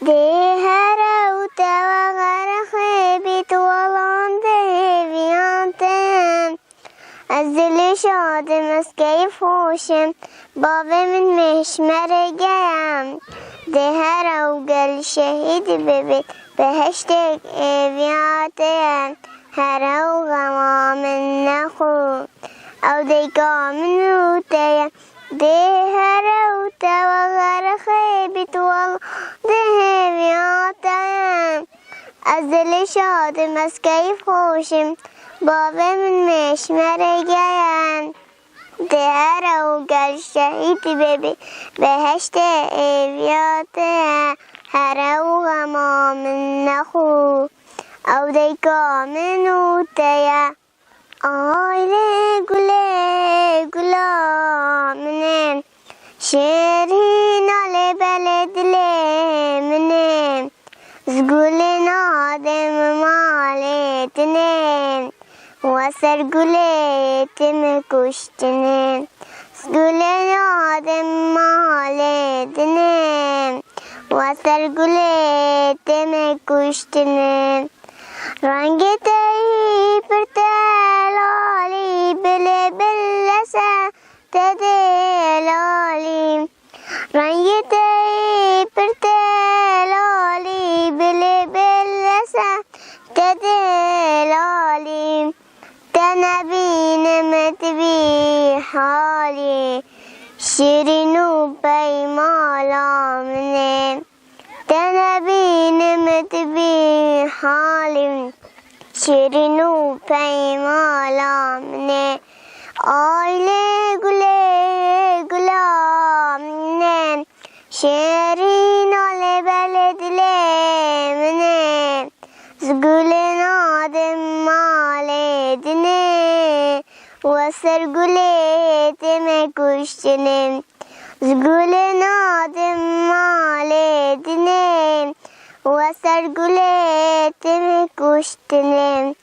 Dehara utawa garahe bitwalan deviantem azli shadim az kayf hoshim bave min meshmer gayam dehara ugal shahid bebit behesht eviatem hara ugama min nakhu aw deka min utaya dehara utawa garahe bitwalan deviatem azli shadim az kayf hoshim بابا من مشمر گیم دهر و گل شهید ببی بهشت ایویات هر و غما من نخو او دیگا من اوتیا آیله گله گلا منم شیرین آله بلدله منم زگل نادم مالتنم وسر گلیتم کشتنم گل نادم مالدنم وسر گلیتم کشتنم رنگ تایی پر تلالی بله بلسه تدلالی رنگ تایی پر تلالی بله بلسه تدلالی تنبین متبی حالی شیرینو پیمالا منم تنبین متبی حالی شیرینو پیمالا منم آیله گله گلا منم شیرین آله بلدله منم زگل نادم مالدنه وسر گلیتم کشتنم زگل نادم مالدنه وسر گلیتم کشتنم